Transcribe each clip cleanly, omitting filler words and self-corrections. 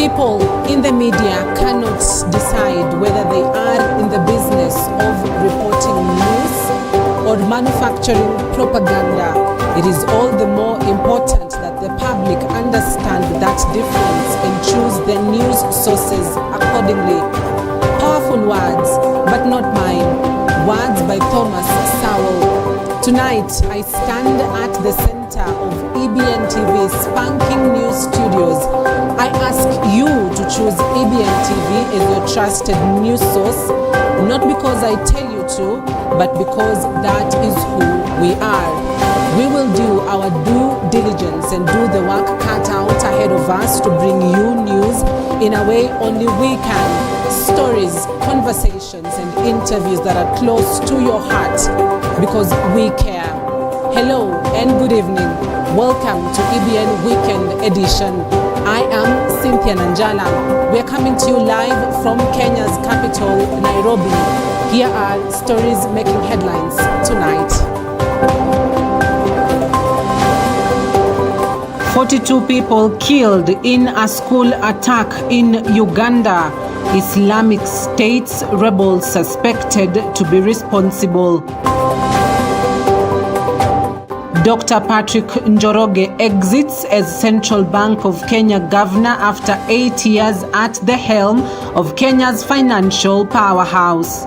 People in the media cannot decide whether they are in the business of reporting news or manufacturing propaganda. It is all the more important that the public understand that difference and choose their news sources accordingly. Powerful words, but not mine. Words by Thomas Sowell. Tonight, I stand at the center of EBN TV Spanking News Studios. I ask you to choose EBN TV as your trusted news source, not because I tell you to, but because that is who we are. We will do our due diligence and do the work cut out ahead of us to bring you news in a way only we can. Stories, conversations, and interviews that are close to your heart because we care. Hello and good evening. Welcome to EBN Weekend Edition. I am Cynthia Nanjala. We are coming to you live from Kenya's capital, Nairobi. Here are stories making headlines tonight. 42 people killed in a school attack in Uganda. Islamic State's rebels suspected to be responsible. Dr. Patrick Njoroge exits as Central Bank of Kenya governor after 8 years at the helm of Kenya's financial powerhouse.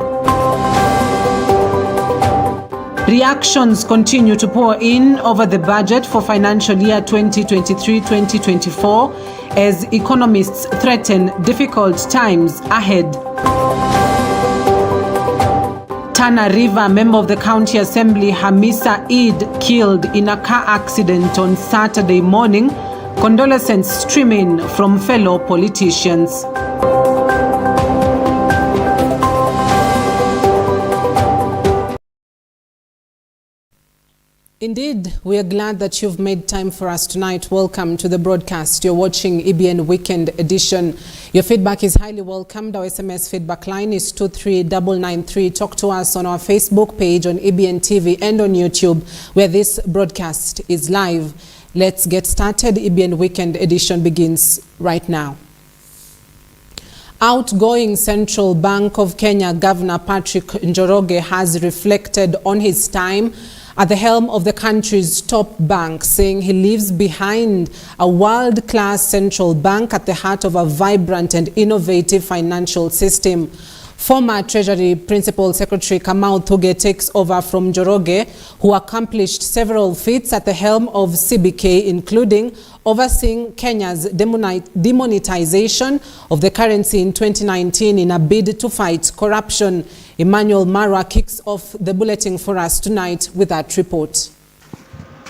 Reactions continue to pour in over the budget for financial year 2023-2024 as economists threaten difficult times ahead. Tana River member of the County Assembly Hamisa Eid killed in a car accident on Saturday morning. Condolences streaming from fellow politicians. Indeed, we are glad that you've made time for us tonight. Welcome to the broadcast. You're watching EBN Weekend Edition. Your feedback is highly welcomed. Our SMS feedback line is 23993. Talk to us on our Facebook page, on EBN TV, and on YouTube, where this broadcast is live. Let's get started. EBN Weekend Edition begins right now. Outgoing Central Bank of Kenya Governor Patrick Njoroge has reflected on his time at the helm of the country's top bank, saying he leaves behind a world-class central bank at the heart of a vibrant and innovative financial system. Former Treasury Principal Secretary Kamau Thuge takes over from Njoroge, who accomplished several feats at the helm of CBK, including overseeing Kenya's demonetization of the currency in 2019 in a bid to fight corruption. Emmanuel Mara kicks off the bulletin for us tonight with that report.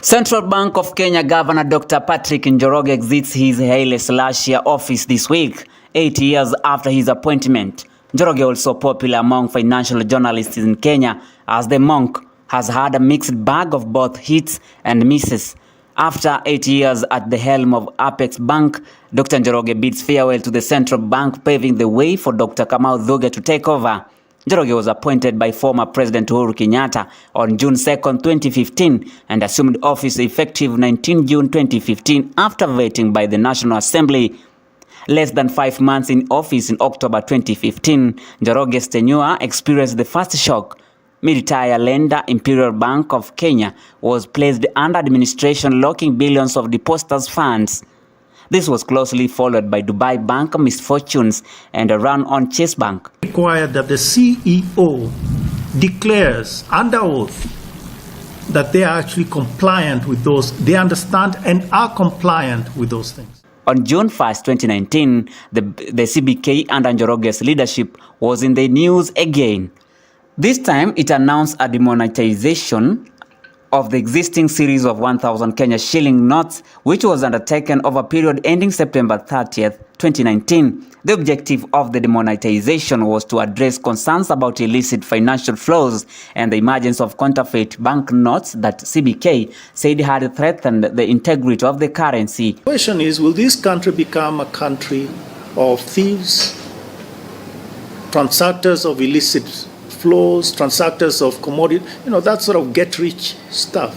Central Bank of Kenya Governor Dr. Patrick Njoroge exits his Haile Selassie office this week, 8 years after his appointment. Njoroge, also popular among financial journalists in Kenya, as the monk has had a mixed bag of both hits and misses. After 8 years at the helm of Apex Bank, Dr. Njoroge bids farewell to the central bank, paving the way for Dr. Kamau Thuge to take over. Njoroge was appointed by former President Uhuru Kenyatta on June 2, 2015 and assumed office effective 19 June 2015 after vetting by the National Assembly. Less than 5 months in office in October 2015, Njoroge's tenure experienced the first shock. Mid-tier lender Imperial Bank of Kenya was placed under administration, locking billions of depositors' funds. This was closely followed by Dubai Bank misfortunes and a run on Chase Bank. Required that the CEO declares under oath that they are actually compliant with those, they understand and are compliant with those things. On June 1, 2019, the CBK under Njoroge's leadership was in the news again. This time, it announced a demonetization of the existing series of 1,000 Kenya shilling notes, which was undertaken over a period ending September 30th, 2019. The objective of the demonetization was to address concerns about illicit financial flows and the emergence of counterfeit banknotes that CBK said had threatened the integrity of the currency. The question is, will this country become a country of thieves, transactors of illicit flows, transactors of commodity, that sort of get-rich stuff?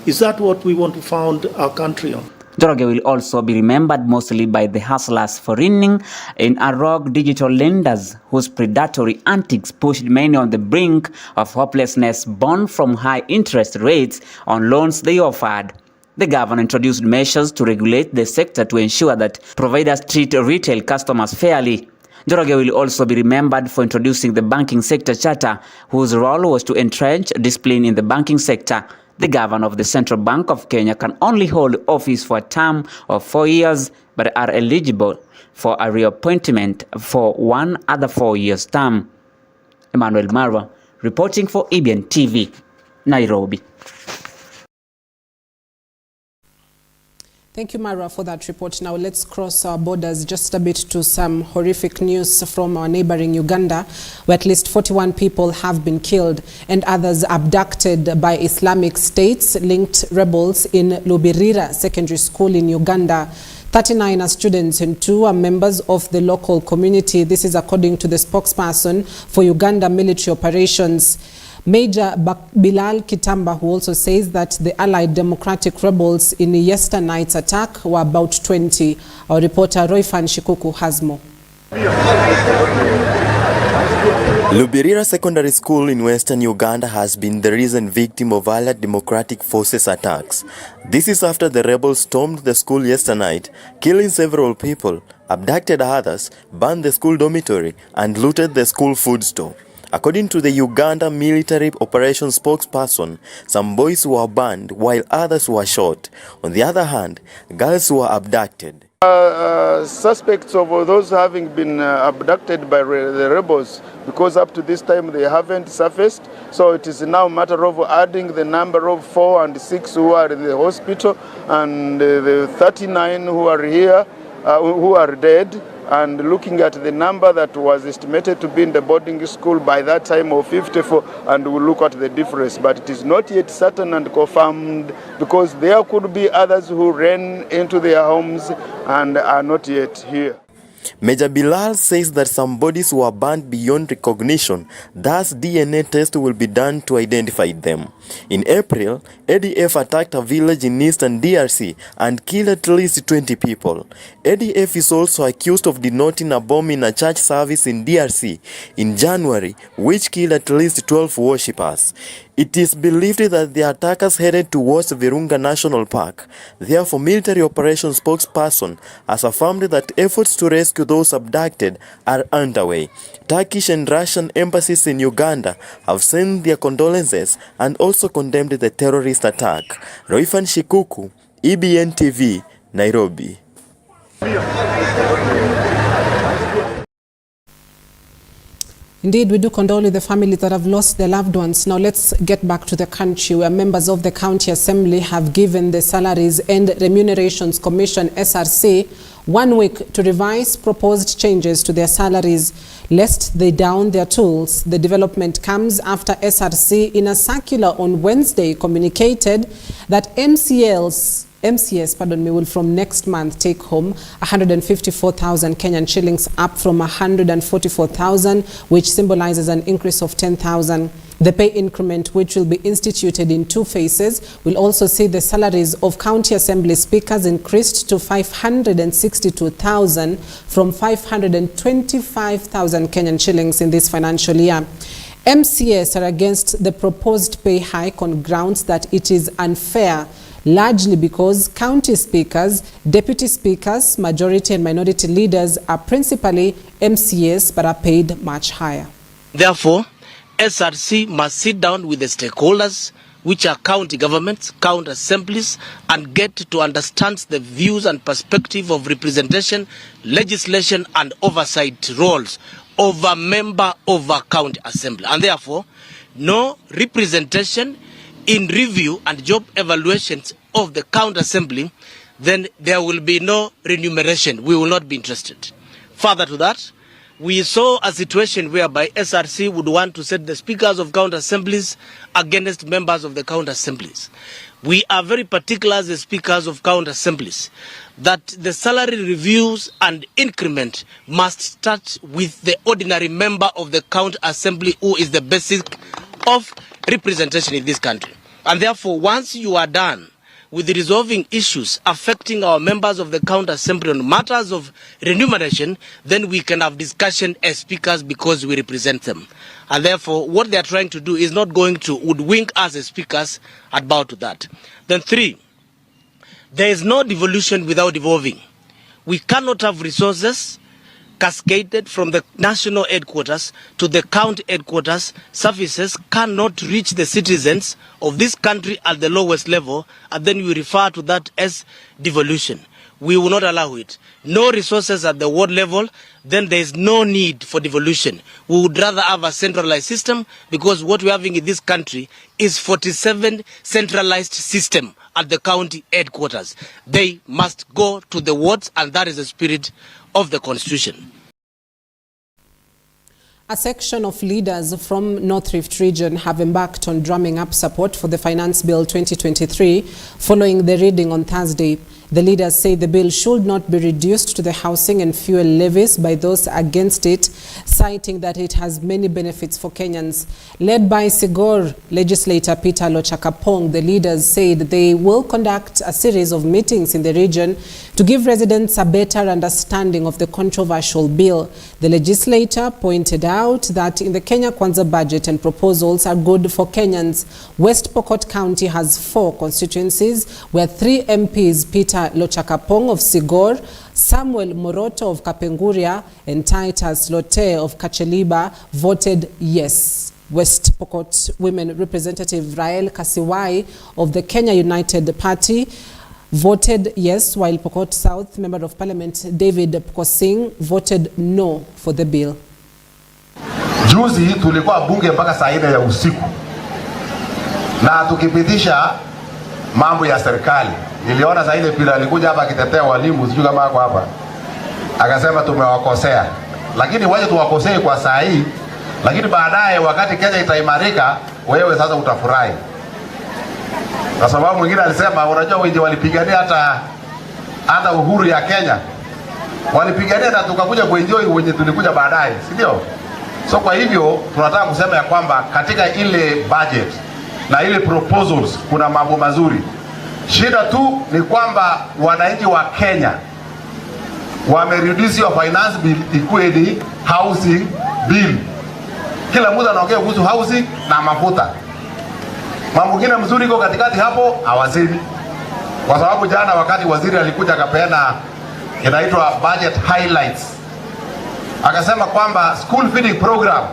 Is that what we want to found our country on? Njoroge will also be remembered mostly by the hustlers foreigning in a rogue digital lenders whose predatory antics pushed many on the brink of hopelessness born from high interest rates on loans they offered. The government introduced measures to regulate the sector to ensure that providers treat retail customers fairly. Njoroge will also be remembered for introducing the banking sector charter, whose role was to entrench discipline in the banking sector. The governor of the Central Bank of Kenya can only hold office for a term of 4 years, but are eligible for a reappointment for one other 4 years term. Emmanuel Marwa, reporting for EBN TV, Nairobi. Thank you, Mara, for that report. Now let's cross our borders just a bit to some horrific news from our neighboring Uganda, where at least 41 people have been killed and others abducted by Islamic States-linked rebels in Lubirira Secondary School in Uganda. 39 are students and 2 are members of the local community. This is according to the spokesperson for Uganda military operations. Major Bilal Kitamba, who also says that the Allied Democratic rebels in yesterday night's attack were about 20. Our reporter Roifan Shikuku has more. Lubirira Secondary School in Western Uganda has been the recent victim of Allied Democratic Forces attacks. This is after the rebels stormed the school yesterday night, killing several people, abducted others, burned the school dormitory, and looted the school food store. According to the Uganda military operations spokesperson, some boys were burned while others were shot. On the other hand, girls were abducted. Suspects of those having been abducted by the rebels, because up to this time they haven't surfaced. So it is now a matter of adding the number of 4 and 6 who are in the hospital and the 39 who are here, who are dead. And looking at the number that was estimated to be in the boarding school by that time of 54, and we'll look at the difference. But it is not yet certain and confirmed, because there could be others who ran into their homes and are not yet here. Major Bilal says that some bodies were burned beyond recognition, thus DNA test will be done to identify them. In April, ADF attacked a village in eastern DRC and killed at least 20 people. ADF is also accused of detonating a bomb in a church service in DRC in January, which killed at least 12 worshippers. It is believed that the attackers headed towards Virunga National Park. Therefore, military operations spokesperson has affirmed that efforts to rescue those abducted are underway. Turkish and Russian embassies in Uganda have sent their condolences and also condemned the terrorist attack. Roifan Shikuku, EBN TV, Nairobi. Indeed, we do condole with the families that have lost their loved ones. Now let's get back to the country, where members of the County Assembly have given the Salaries and Remunerations Commission, SRC, 1 week to revise proposed changes to their salaries, lest they down their tools. The development comes after SRC, in a circular on Wednesday, communicated that MCS will from next month take home 154,000 Kenyan shillings, up from 144,000, which symbolizes an increase of 10,000. The pay increment, which will be instituted in 2 phases, will also see the salaries of County Assembly speakers increased to 562,000 from 525,000 Kenyan shillings in this financial year. MCS are against the proposed pay hike on grounds that it is unfair, largely because county speakers, deputy speakers, majority and minority leaders are principally MCS but are paid much higher. Therefore, SRC must sit down with the stakeholders, which are county governments, county assemblies, and get to understand the views and perspective of representation, legislation and oversight roles of a member of a county assembly. And therefore, no representation in review and job evaluations of the county assembly, then there will be no remuneration. We will not be interested. Further to that, we saw a situation whereby SRC would want to set the speakers of county assemblies against members of the county assemblies. We are very particular as the speakers of county assemblies that the salary reviews and increment must start with the ordinary member of the county assembly, who is the basic of representation in this country. And therefore, once you are done with resolving issues affecting our members of the county assembly on matters of remuneration, then we can have discussion as speakers because we represent them. And therefore, what they are trying to do is not going to woodwink us as speakers about that. Then 3, there is no devolution without devolving. We cannot have resources cascaded from the national headquarters to the county headquarters. Services cannot reach the citizens of this country at the lowest level, and then we refer to that as devolution. We will not allow it. No resources at the ward level, then there is no need for devolution. We would rather have a centralized system, because what we're having in this country is 47 centralized system at the county headquarters. They must go to the wards, and that is the spirit of the Constitution. A section of leaders from North Rift region have embarked on drumming up support for the Finance Bill 2023 following the reading on Thursday. The leaders say the bill should not be reduced to the housing and fuel levies by those against it, citing that it has many benefits for Kenyans. Led by Sigor legislator Peter Lochakapong, the leaders said they will conduct a series of meetings in the region to give residents a better understanding of the controversial bill. The legislator pointed out that in the Kenya Kwanza budget and proposals are good for Kenyans. West Pokot County has 4 constituencies where 3 MPs, Peter Lochakapong of Sigor, Samuel Moroto of Kapenguria, and Titus Lote of Kacheliba voted yes. West Pokot Women Representative Rael Kasiwai of the Kenya United Party voted yes, while Pokot South Member of Parliament David Pkosing voted no for the bill. Juzi tulikuwa bunge mpaka saa 4 ya usiku na tukipitisha mambo ya serikali. Niliona saa ile pila alikuja hapa akitetea walimu, sijui kama wako hapa. Akasema tumewakosea. Lakini waje tuwakosee kwa saa hii, lakini baadaye wakati Kenya itaimarika, wewe sasa utafurahi. Kwa sababu mwingine alisema unajua wengi walipigania hata uhuru ya Kenya. Walipigania na tukakuja kuenjoy wenye tulikuja baadaye, si ndio? So kwa hivyo tunataka kusema ya kwamba katika ile budget na ile proposals kuna mambo mazuri. Shida tu ni kwamba wananchi wa Kenya wamereduce your finance bill ikuwe ni housing bill. Kila mtu anaongea kuhusu housing na mafuta. Mambo mengine mzuri iko katikati hapo hawasemi. Kwa sababu jana wakati waziri alikuja akapeana inaitwa budget highlights, akasema kwamba school feeding program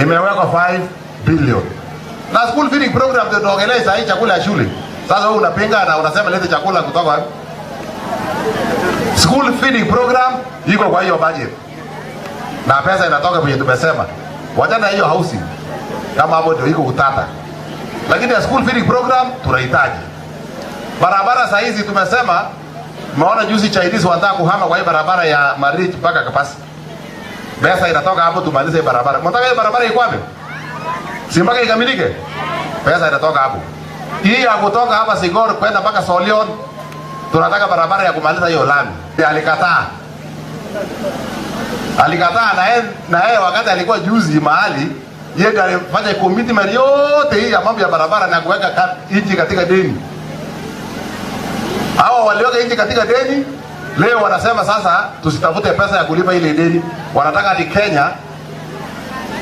imewekwa 5 billion. Na school feeding program ndio tuongelee saa hii chakula ya shule. Sasa wewe unapinga na unasema lete chakula kutoka wapi? School feeding program iko kwa hiyo budget. Na pesa inatoka kwenye tumesema. Wajana hiyo housing kama hapo ndio iko utata. Lakini ya school feeding program tunahitaji. Barabara saa hizi tumesema, maona juzi Chinese wanataka kuhama kwa hii barabara ya Marich mpaka Kapasi. Pesa inatoka hapo tumalize barabara. Mtaka hiyo barabara iko wapi? Si mpaka ikamilike. Pesa inatoka hapo. Hii ya kutoka hapa Sigor kwenda mpaka Solion, tunataka barabara ya kumaliza hiyo lami. Alikataa na yeye wakati alikuwa juzi mahali, yeye alifanya commitment yote hii ya mambo ya barabara na kuweka nchi katika deni. Hao waliweka nchi katika deni, leo wanasema sasa tusitafute pesa ya kulipa ile deni. Wanataka hadi Kenya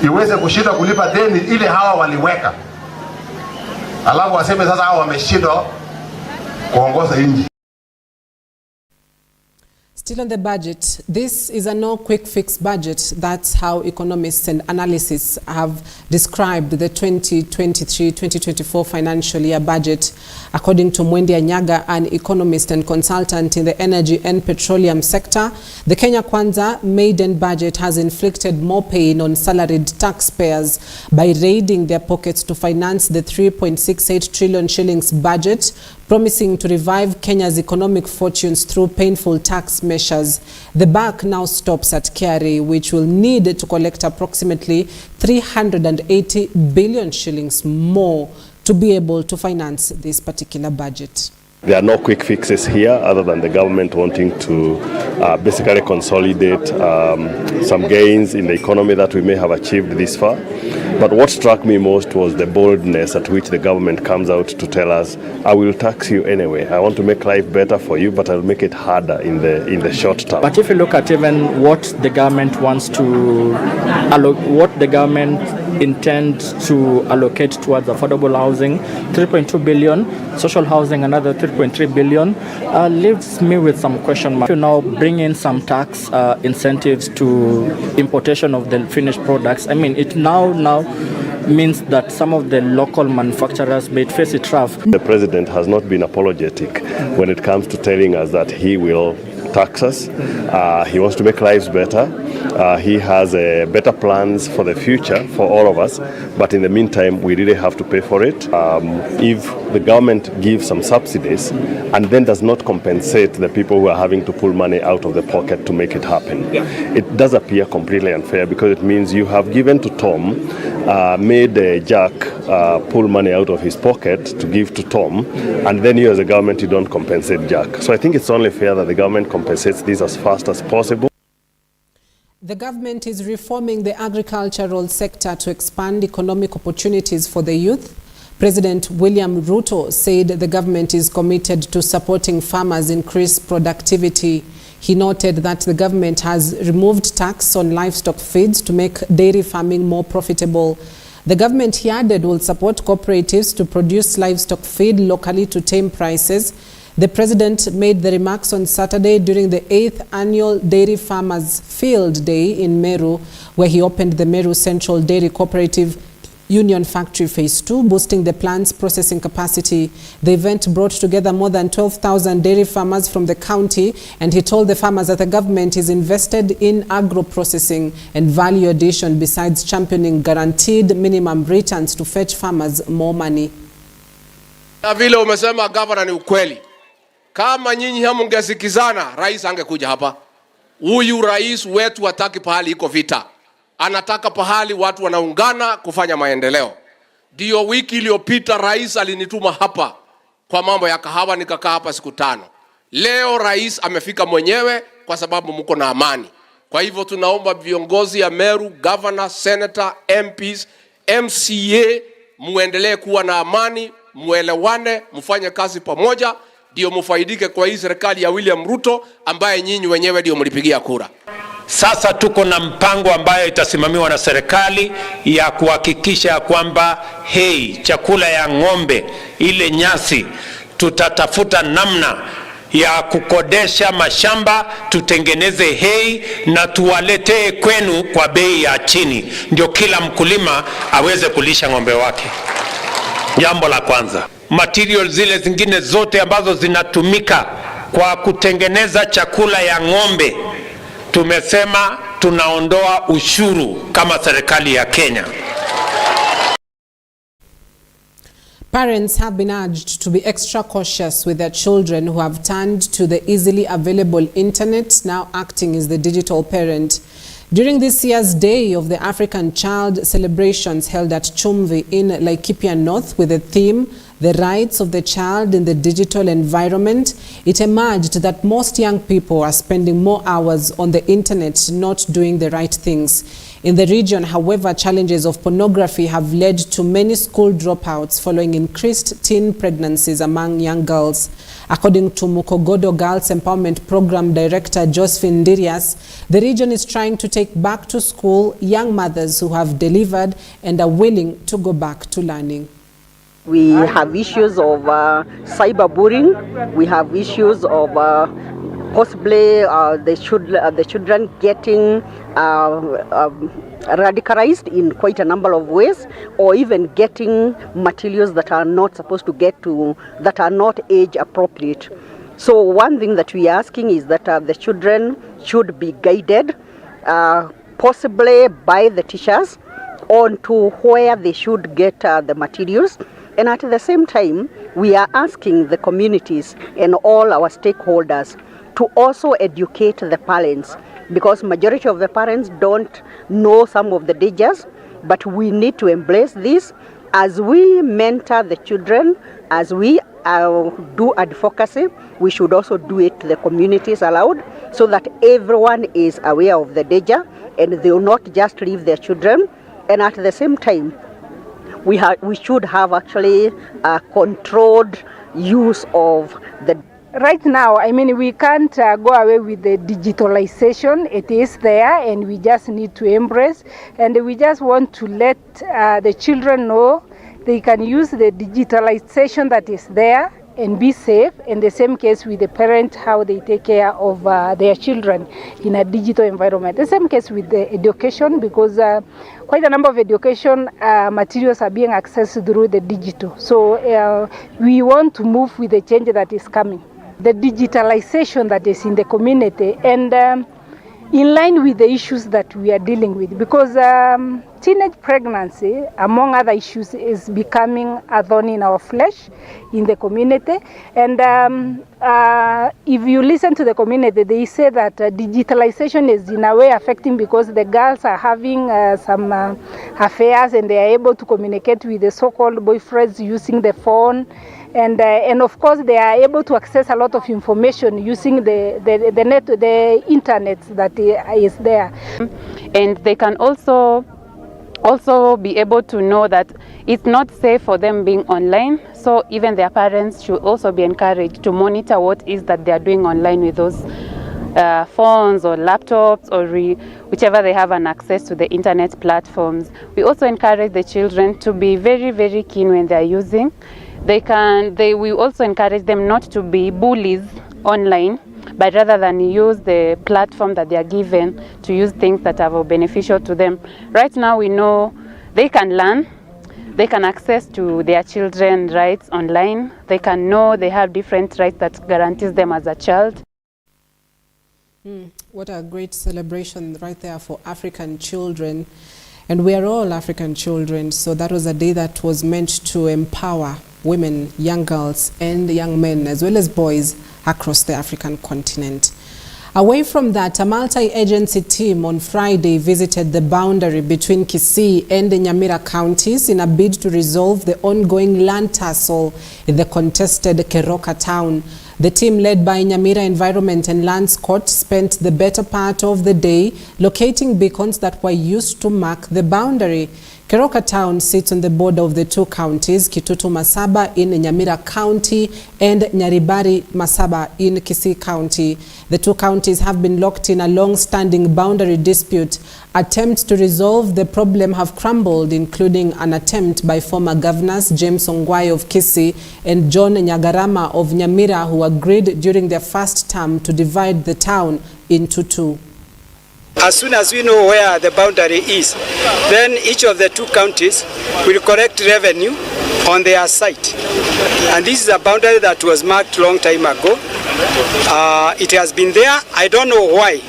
iweze kushinda kulipa deni ile hawa waliweka. Alafu waseme sasa hao wameshindwa kuongoza nchi. Still on the budget, this is a no quick fix budget. That's how economists and analysts have described the 2023-2024 financial year budget. According to Mwendi Anyaga, an economist and consultant in the energy and petroleum sector, the Kenya Kwanza maiden budget has inflicted more pain on salaried taxpayers by raiding their pockets to finance the 3.68 trillion shillings budget, promising to revive Kenya's economic fortunes through painful tax measures. The buck now stops at KRA, which will need to collect approximately 380 billion shillings more to be able to finance this particular budget. There are no quick fixes here other than the government wanting to basically consolidate some gains in the economy that we may have achieved this far. But what struck me most was the boldness at which the government comes out to tell us, I will tax you anyway. I want to make life better for you, but I'll make it harder in the short term. But if you look at even what the government wants to what the government intends to allocate towards affordable housing, 3.2 billion, social housing another 3.3 billion, leaves me with some question marks. You now bring in some tax incentives to importation of the finished products. I mean, it now means that some of the local manufacturers may face it rough. The president has not been apologetic when it comes to telling us that he will tax us. He wants to make lives better. He has better plans for the future for all of us, but in the meantime we really have to pay for it. If the government gives some subsidies and then does not compensate the people who are having to pull money out of the pocket to make it happen, it does appear completely unfair, because it means you have given to Tom, made Jack pull money out of his pocket to give to Tom, and then you as a government, you don't compensate Jack. So I think it's only fair that the government compensates this as fast as possible. The government is reforming the agricultural sector to expand economic opportunities for the youth. President William Ruto said the government is committed to supporting farmers increase productivity. He noted that the government has removed tax on livestock feeds to make dairy farming more profitable. The government, he added, will support cooperatives to produce livestock feed locally to tame prices. The president made the remarks on Saturday during the 8th annual Dairy Farmers Field Day in Meru, where he opened the Meru Central Dairy Cooperative Union Factory Phase 2, boosting the plant's processing capacity. The event brought together more than 12,000 dairy farmers from the county, and he told the farmers that the government is invested in agro-processing and value addition, besides championing guaranteed minimum returns to fetch farmers more money. Na vile umesema governor, ni ukweli. Kama nyinyi hamungesikizana, rais angekuja hapa. Huyu rais wetu hataki pahali iko vita. Anataka pahali watu wanaungana kufanya maendeleo. Ndio wiki iliyopita rais alinituma hapa kwa mambo ya kahawa, nikakaa hapa siku 5. Leo rais amefika mwenyewe kwa sababu mko na amani. Kwa hivyo tunaomba viongozi ya Meru, governor, senator, MPs, MCA, muendelee kuwa na amani, muelewane, mfanye kazi pamoja, ndio mufaidike kwa hii serikali ya William Ruto ambaye nyinyi wenyewe ndio mlipigia kura. Sasa tuko na mpango ambayo itasimamiwa na serikali ya kuhakikisha kwamba chakula ya ng'ombe, ile nyasi, tutatafuta namna ya kukodesha mashamba, tutengeneze na tuwaletee kwenu kwa bei ya chini, ndio kila mkulima aweze kulisha ng'ombe wake. Jambo la kwanza. Material zile zingine zote ambazo zinatumika kwa kutengeneza chakula ya ng'ombe, tumesema tunaondoa ushuru kama serikali ya Kenya. Parents have been urged to be extra cautious with their children who have turned to the easily available internet, now acting as the digital parent. During this year's Day of the African Child celebrations held at Chumvi in Laikipia North with the theme, The Rights of the Child in the Digital Environment, it emerged that most young people are spending more hours on the internet not doing the right things. In the region, however, challenges of pornography have led to many school dropouts following increased teen pregnancies among young girls. According to Mukogodo Girls Empowerment Program Director Josephine Dirias, the region is trying to take back to school young mothers who have delivered and are willing to go back to learning. We have issues of cyberbullying. We have issues of possibly the children getting radicalized in quite a number of ways, or even getting materials that are not supposed to get to, that are not age appropriate. So one thing that we are asking is that the children should be guided, possibly by the teachers, on to where they should get the materials. And at the same time, we are asking the communities and all our stakeholders to also educate the parents, because majority of the parents don't know some of the dangers, but we need to embrace this As we mentor the children, as we do advocacy, we should also do it to the communities aloud, so that everyone is aware of the danger and they will not just leave their children. And at the same time, we should have actually a controlled use of the. Right now, I mean, we can't go away with the digitalization. It is there and we just need to embrace, and we just want to let the children know they can use the digitalization that is there and be safe. In the same case with the parent, how they take care of their children in a digital environment. The same case with the education, because quite a number of education materials are being accessed through the digital. So we want to move with the change that is coming. The digitalization that is in the community, and in line with the issues that we are dealing with, because teenage pregnancy, among other issues, is becoming a thorn in our flesh in the community. And if you listen to the community, they say that digitalization is in a way affecting, because the girls are having some affairs and they are able to communicate with the so-called boyfriends using the phone. And of course, they are able to access a lot of information using the internet that is there. And they can also be able to know that it's not safe for them being online. So even their parents should also be encouraged to monitor what is that they are doing online with those phones or laptops or whichever they have an access to the internet platforms. We also encourage the children to be very, very keen when they are using. We also encourage them not to be bullies online, but rather than use the platform that they are given to use things that are beneficial to them. Right now we know they can learn, they can access to their children's rights online, they can know they have different rights that guarantees them as a child. What a great celebration right there for African children. And we are all African children, so that was a day that was meant to empower women, young girls and young men, as well as boys across the African continent. Away from that, a multi-agency team on Friday visited the boundary between Kisii and the Nyamira counties in a bid to resolve the ongoing land tussle in the contested Keroka town. The team, led by Nyamira Environment and Lands Court, spent the better part of the day locating beacons that were used to mark the boundary. Keroka town sits on the border of the two counties, Kitutu Masaba in Nyamira County and Nyaribari Masaba in Kisii County. The two counties have been locked in a long-standing boundary dispute. Attempts to resolve the problem have crumbled, including an attempt by former governors James Ongwae of Kisii and John Nyagarama of Nyamira, who agreed during their first term to divide the town into two. As soon as we know where the boundary is, then each of the two counties will collect revenue on their site. And this is a boundary that was marked a long time ago. It has been there. I don't know why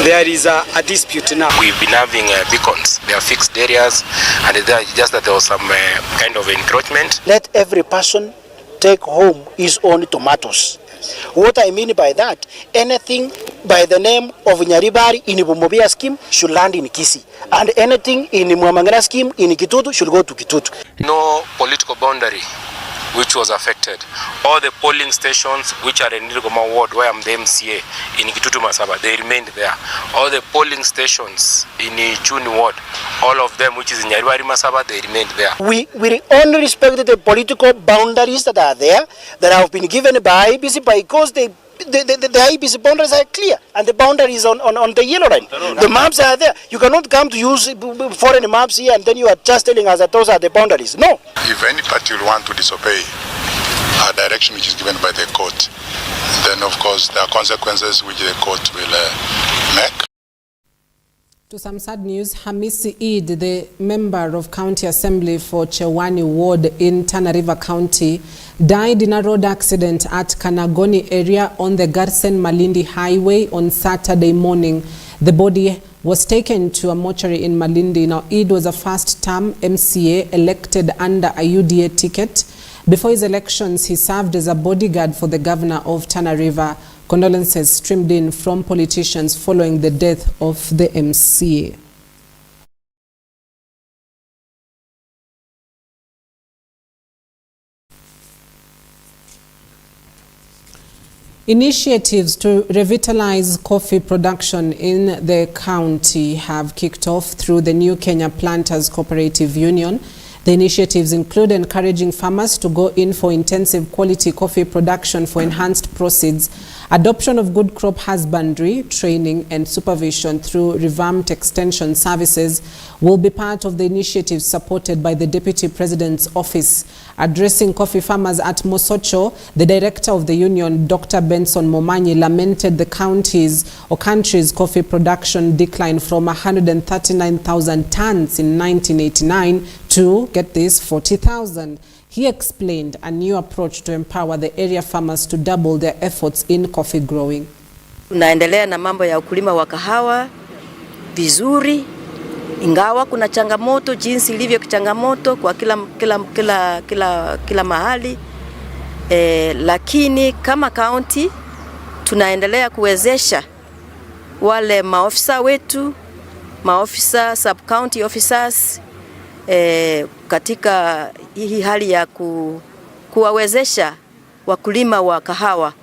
there is a dispute now. We've been having beacons. They are fixed areas, and just that there was some kind of encroachment. Let every person take home his own tomatoes. What I mean by that, anything by the name of Nyaribari in Bumobia scheme should land in Kisii, and anything in Mwamangana scheme in Kitutu should go to Kitutu. No political boundary which was affected. All the polling stations which are in Nirigoma ward, where I'm the MCA, in Kitutu Masaba, they remained there. All the polling stations in Chuni ward, all of them which is in Nyaribari Masaba, they remained there. We only respect the political boundaries that are there, that have been given by IBC, because the IBC boundaries are clear, and the boundaries on the yellow line. The maps are there. You cannot come to use foreign maps here and then you are just telling us that those are the boundaries. No. If any party will want to disobey a direction which is given by the court, then of course there are consequences which the court will make. To some sad news, Hamisi Eid, the member of County Assembly for Chewani Ward in Tana River County, died in a road accident at Kanagoni area on the Garsen-Malindi Highway on Saturday morning. The body was taken to a mortuary in Malindi. Now, Eid was a first-term MCA elected under a UDA ticket. Before his elections, he served as a bodyguard for the governor of Tana River. Condolences streamed in from politicians following the death of the MCA. Initiatives to revitalize coffee production in the county have kicked off through the New Kenya Planters Cooperative Union. The initiatives include encouraging farmers to go in for intensive quality coffee production for enhanced proceeds, adoption of good crop husbandry, training and supervision through revamped extension services will be part of the initiatives supported by the Deputy President's Office. Addressing coffee farmers at Mosocho, the director of the union, Dr. Benson Momanyi, lamented the country's coffee production decline from 139,000 tons in 1989 to, get this, 40,000. He explained a new approach to empower the area farmers to double their efforts in coffee growing. Tunaendelea na mambo ya ukulima wa kahawa vizuri, ingawa kuna changamoto jinsi ilivyo changamoto kwa kila mahali, lakini kama county tunaendelea kuwezesha wale maofisa wetu, maofisa sub county officers katika hii hali ya kuwawezesha wakulima wa kahawa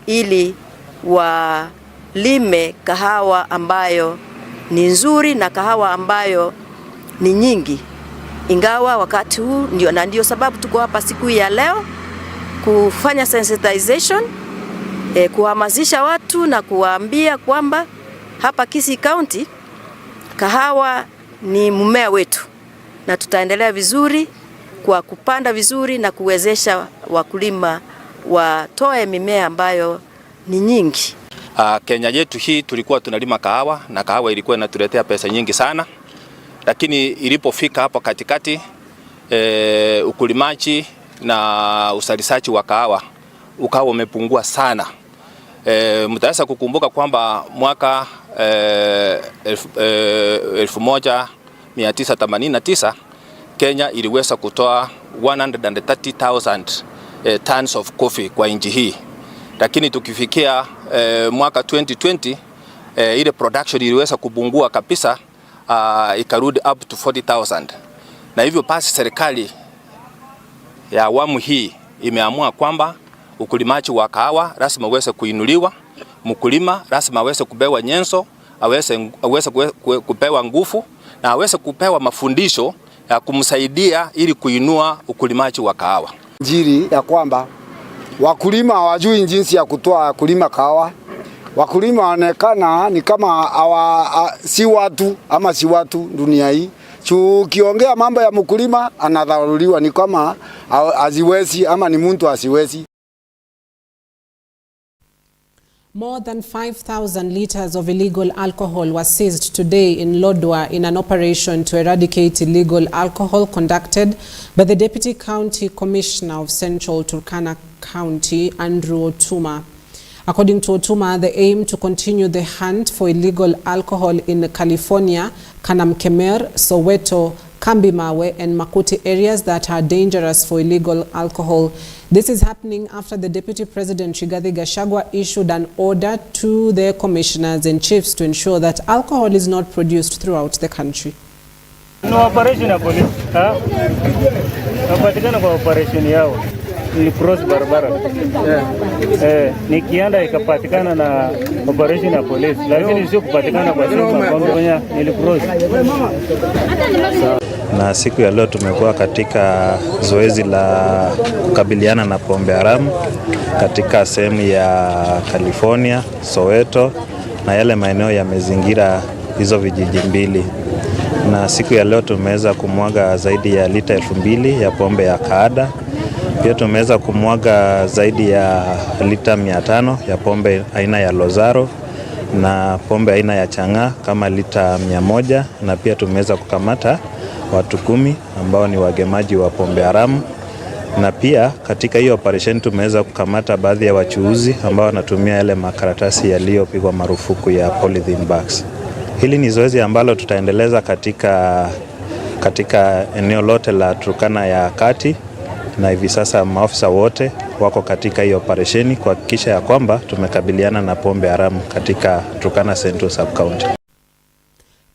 ili walime kahawa ambayo ni nzuri na kahawa ambayo ni nyingi. Ingawa wakati huu ndio sababu tuko hapa siku ya leo kufanya sensitization, kuhamasisha watu na kuwaambia kwamba hapa Kisii County kahawa ni mmea wetu na tutaendelea vizuri kwa kupanda vizuri na kuwezesha wakulima watoe mimea ambayo ni nyingi. Kenya yetu hii tulikuwa tunalima kahawa na kahawa ilikuwa inatuletea pesa nyingi sana, lakini ilipofika hapo katikati ukulimaji na usalisaji wa kahawa ukawa umepungua sana. Mtaweza kukumbuka kwamba mwaka 1989 Kenya iliweza kutoa 130,000 tons of coffee kwa nchi hii, lakini tukifikia mwaka 2020 ile production iliweza kupungua kabisa, ikarudi up to 40,000. Na hivyo basi serikali ya awamu hii imeamua kwamba ukulimaji wa kahawa lazima uweze kuinuliwa, mkulima lazima aweze kupewa nyenzo, aweze kupewa nguvu na aweze kupewa mafundisho ya kumsaidia ili kuinua ukulimaji wa kahawa. Njiri ya kwamba wakulima hawajui jinsi ya kutoa kulima kahawa. Wakulima wanaonekana ni kama si watu ama si watu dunia hii. Ukiongea mambo ya mkulima anadharauliwa ni kama haziwezi ama ni mtu asiwezi. More than 5,000 liters of illegal alcohol was seized today in Lodwar in an operation to eradicate illegal alcohol conducted by the Deputy County Commissioner of Central Turkana County, Andrew Otuma. According to Otuma, the aim to continue the hunt for illegal alcohol in California, Kanamkemer, Soweto, Kambimawe and Makuti areas that are dangerous for illegal alcohol. This is happening after the Deputy President Rigathi Gachagua issued an order to the commissioners and chiefs to ensure that alcohol is not produced throughout the country. No operation ya polisi, napatikana kwa operation yao ni cross barabara. Nikianda ikapatikana na operation ya polisi, lakini sio kupatikana kwa sababu kwamba ni cross. Na siku ya leo tumekuwa katika zoezi la kukabiliana na pombe haramu katika sehemu ya California, Soweto na yale maeneo yamezingira hizo vijiji mbili. Na siku ya leo tumeweza kumwaga zaidi ya lita 2,000 ya pombe ya kaada. Pia tumeweza kumwaga zaidi ya lita 500 ya pombe aina ya Lozaro na pombe aina ya Chang'aa kama lita 100, na pia tumeweza kukamata watu 10 ambao ni wagemaji wa pombe haramu. Na pia katika hiyo operation tumeweza kukamata baadhi ya wachuuzi ambao wanatumia yale makaratasi yaliyopigwa marufuku ya polythene bags. Hili ni zoezi ambalo tutaendeleza katika eneo lote la Turkana ya kati, na hivi sasa maafisa wote wako katika hiyo operesheni kuhakikisha ya kwamba tumekabiliana na pombe haramu katika Turkana Central Sub County.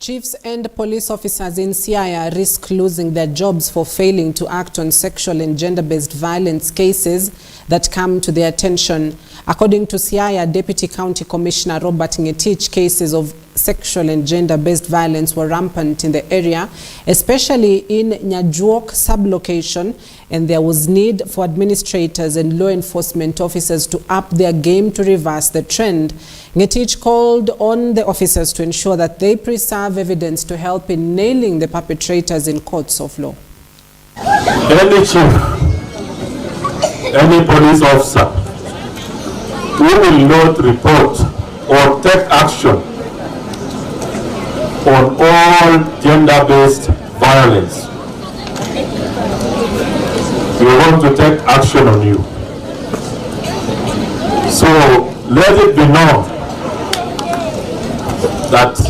Chiefs and police officers in Siaya risk losing their jobs for failing to act on sexual and gender-based violence cases that come to their attention. According to Siaya Deputy County Commissioner Robert Ngetich, cases of sexual and gender-based violence were rampant in the area, especially in Nyajuok sub-location, and there was need for administrators and law enforcement officers to up their game to reverse the trend. Ngetich called on the officers to ensure that they preserve evidence to help in nailing the perpetrators in courts of law. Any chief, any police officer who will not report or take action on all gender-based violence, we want to take action on you. So let it be known that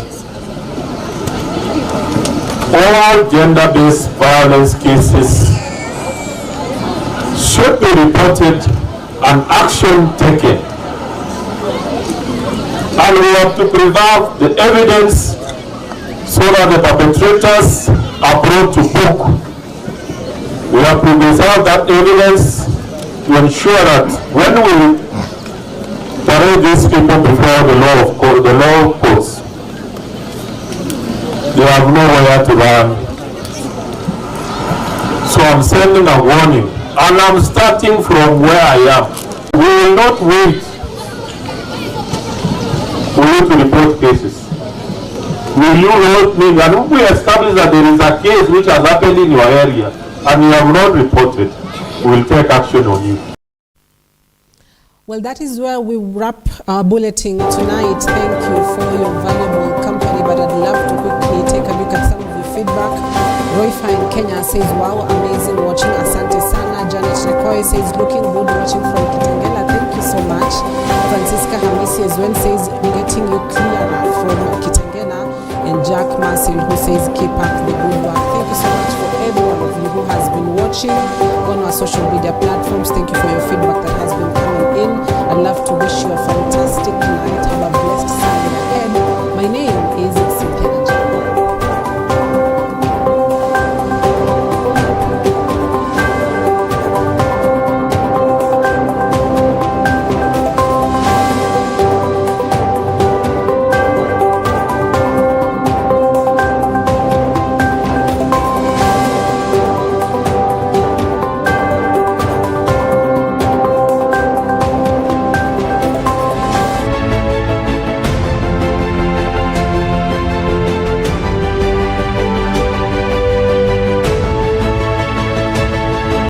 all gender-based violence cases should be reported and action taken. And we have to preserve the evidence so that the perpetrators are brought to book. We have to preserve that evidence to ensure that when we parade these people before the law courts, they have nowhere to run. So I'm sending a warning, and I'm starting from where I am. We will not wait for you to report cases. Will you help me? And if we establish that there is a case which has happened in your area and you have not reported, we will take action on you. Well, that is where we wrap our bulletin tonight. Thank you for your valuable company, but I'd love to quickly take a look at some of your feedback. Roifa in Kenya says, wow, amazing watching. Asante sana. Janet Nekoy says, looking good watching from Kitengela. Thank you so much. Francisca Hamisi as well says, getting you clearer from Kitengela. And Jack Marcel who says, keep up the good work. Thank you so much for every one of you who has been watching on our social media platforms. Thank you for your feedback that has been coming in. I'd love to wish you a fantastic